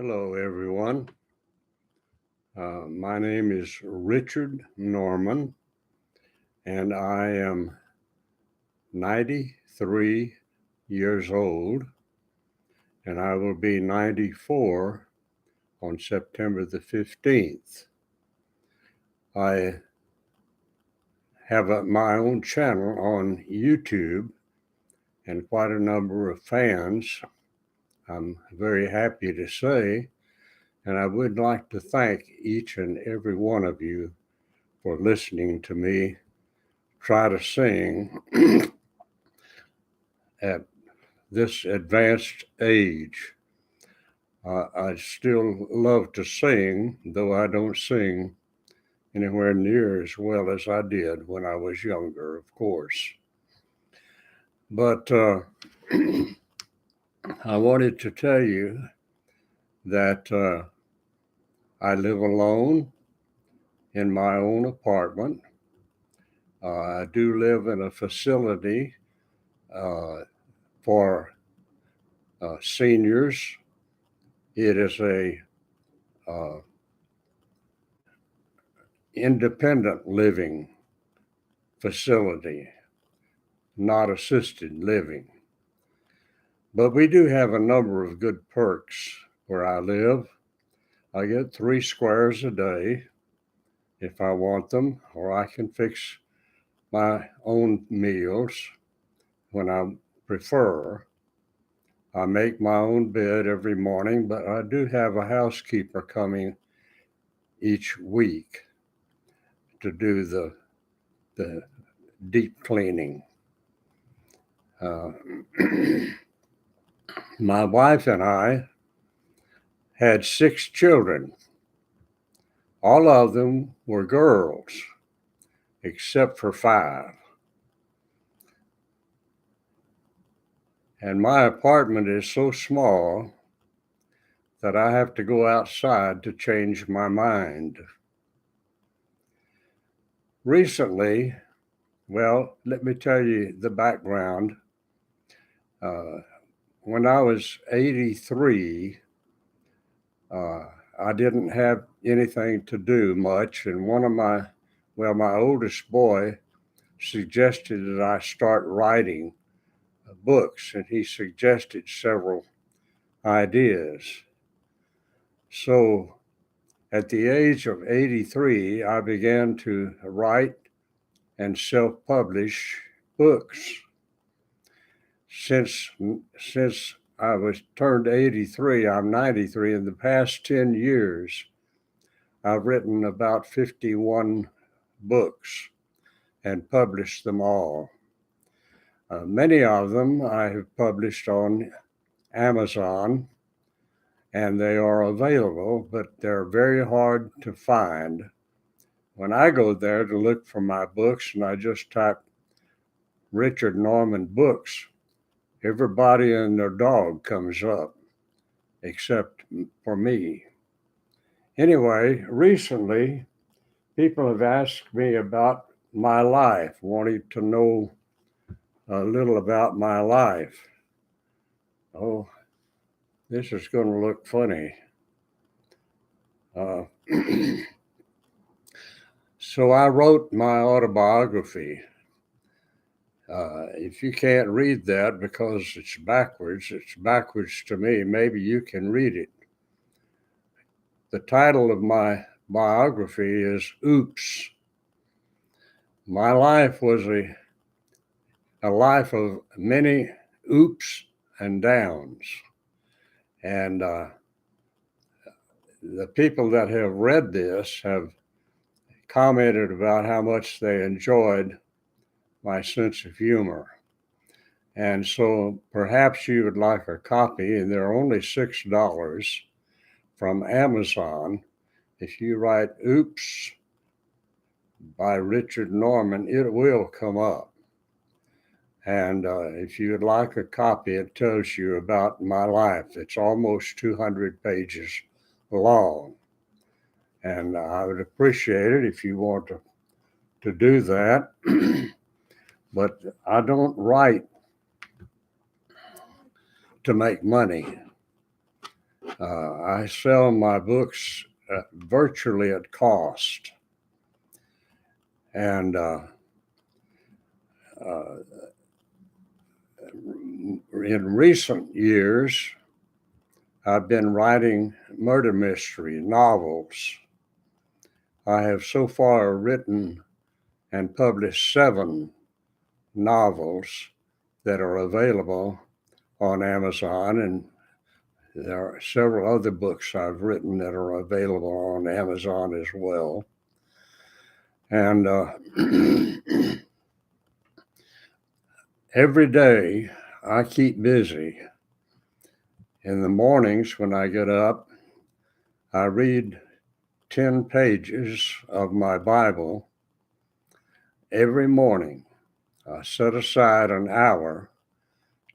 Hello, everyone. My name is Richard Norman, and I am 93 years old, and I will be 94 on September the 15th. I have my own channel on YouTube and quite a number of fans, I'm very happy to say, and I would like to thank each and every one of you for listening to me try to sing at this advanced age. I still love to sing, though I don't sing anywhere near as well as I did when I was younger, of course. But I wanted to tell you that I live alone in my own apartment. I do live in a facility for seniors. It is a uh, independent living facility, not assisted living. But we do have a number of good perks where I live. I get 3 squares a day if I want them, or I can fix my own meals when I prefer. I make my own bed every morning, but I do have a housekeeper coming each week to do the deep cleaning. Uh, my wife and I had 6 children. All of them were girls, except for 5. And my apartment is so small that I have to go outside to change my mind. Recently, well, let me tell you the background. Uh, when I was 83, uh, I didn't have anything to do much, and my oldest boy suggested that I start writing books, and he suggested several ideas. So at the age of 83, I began to write and self-publish books. Since I was turned 83, I'm 93. In the past 10 years, I've written about 51 books and published them all. Many of them I have published on Amazon, and they are available, but they're very hard to find. When I go there to look for my books and I just type Richard Norman books, everybody and their dog comes up, except for me. Anyway, recently, people have asked me about my life, wanting to know a little about my life. Oh, this is going to look funny. Uh, so I wrote my autobiography. If you can't read that because it's backwards to me. Maybe you can read it. The title of my biography is Oops. My life was a life of many oops and downs. And the people that have read this have commented about how much they enjoyed my sense of humor. And so perhaps you would like a copy, and they're only $6 from Amazon. If you write Oops by Richard Norman, it will come up. And if you would like a copy, it tells you about my life. It's almost 200 pages long. And I would appreciate it if you want to do that. But I don't write to make money. I sell my books virtually at cost. And in recent years, I've been writing murder mystery novels. I have so far written and published 7 novels that are available on Amazon, and there are several other books I've written that are available on Amazon as well. And every day I keep busy. In the mornings when I get up, I read 10 pages of my Bible every morning. I set aside an hour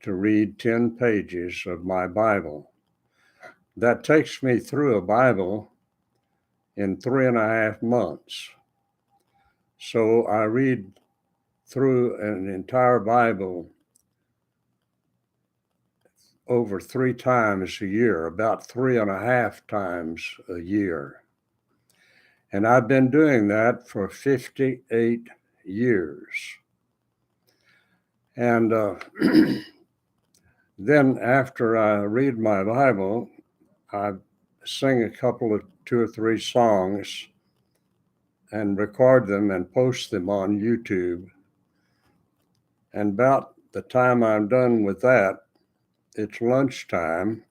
to read 10 pages of my Bible. That takes me through a Bible in 3.5 months. So I read through an entire Bible over 3 times a year, about 3.5 times a year. And I've been doing that for 58 years. And then after I read my Bible, I sing a couple of 2 or 3 songs and record them and post them on YouTube. And about the time I'm done with that, it's lunchtime.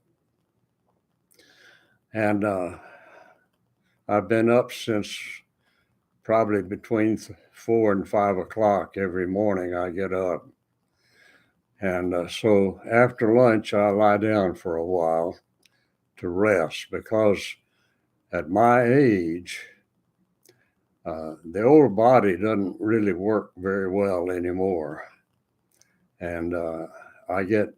And I've been up since probably between 4 and 5 o'clock every morning. I get up. And so after lunch, I lie down for a while to rest, because at my age, the old body doesn't really work very well anymore. And I get,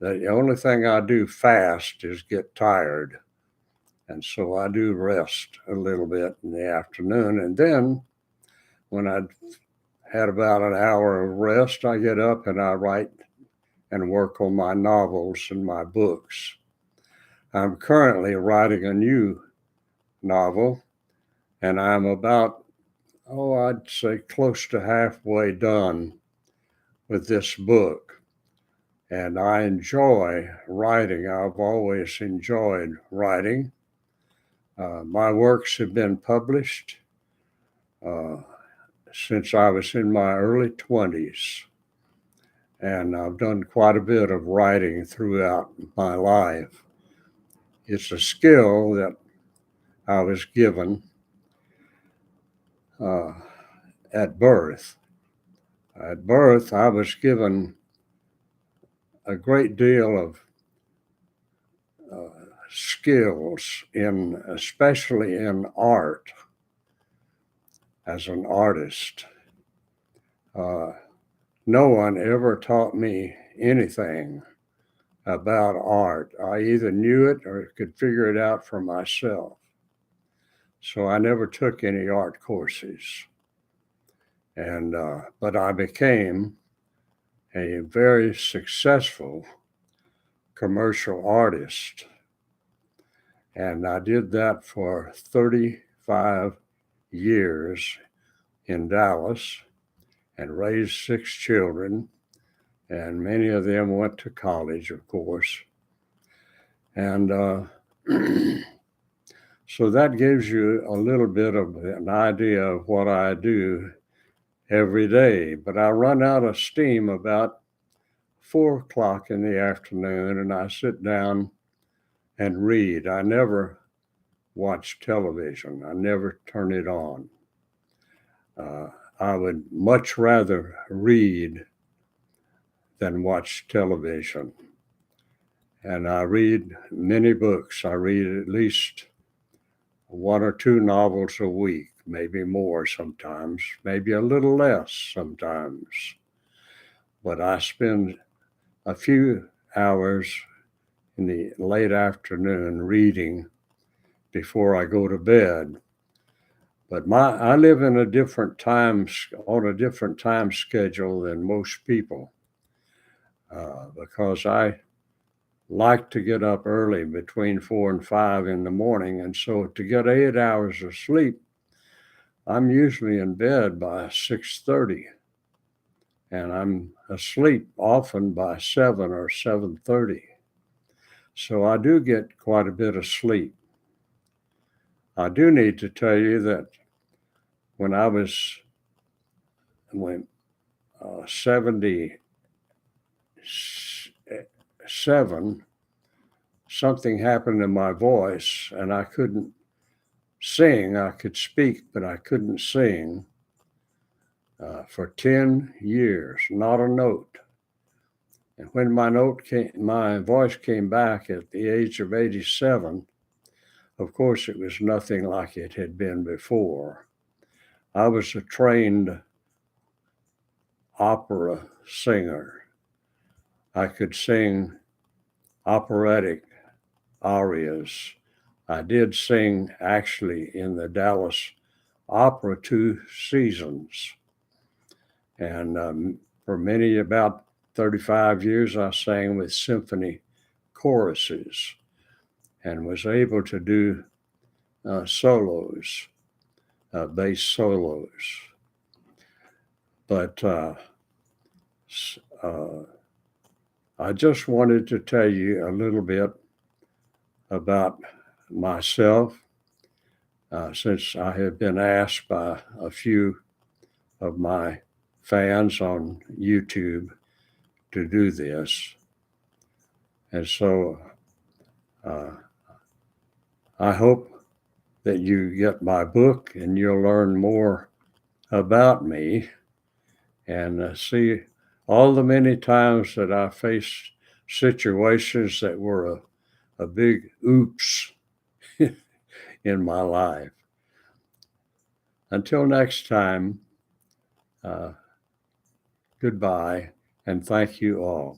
the only thing I do fast is get tired. And so I do rest a little bit in the afternoon. And then when I've had about an hour of rest, I get up and I write and work on my novels and my books. I'm currently writing a new novel, and I'm about, I'd say close to halfway done with this book. And I enjoy writing. I've always enjoyed writing. My works have been published since I was in my early 20s. And I've done quite a bit of writing throughout my life. It's a skill that I was given at birth. At birth, I was given a great deal of skills especially in art, as an artist. No one ever taught me anything about art. I either knew it or could figure it out for myself. So I never took any art courses. And but I became a very successful commercial artist. And I did that for 35 years in Dallas and raised 6 children. And many of them went to college, of course. And so that gives you a little bit of an idea of what I do every day. But I run out of steam about 4 o'clock in the afternoon, and I sit down and read. I never watch television. I never turn it on. I would much rather read than watch television. And I read many books. I read at least 1 or 2 novels a week, maybe more sometimes, maybe a little less sometimes. But I spend a few hours in the late afternoon reading before I go to bed. But I live in on a different time schedule than most people, because I like to get up early between 4 and 5 in the morning. And so to get 8 hours of sleep, I'm usually in bed by 6:30, and I'm asleep often by 7 or 7:30. So I do get quite a bit of sleep. I do need to tell you that when I was 77, something happened in my voice and I couldn't sing. I could speak, but I couldn't sing for 10 years, not a note. And when my voice came back at the age of 87, of course, it was nothing like it had been before. I was a trained opera singer. I could sing operatic arias. I did sing actually in the Dallas Opera 2 seasons. And for about 35 years, I sang with symphony choruses and was able to do solos, bass solos. But I just wanted to tell you a little bit about myself, since I have been asked by a few of my fans on YouTube to do this. And so I hope that you get my book and you'll learn more about me and see all the many times that I faced situations that were a big oops in my life. Until next time, goodbye and thank you all.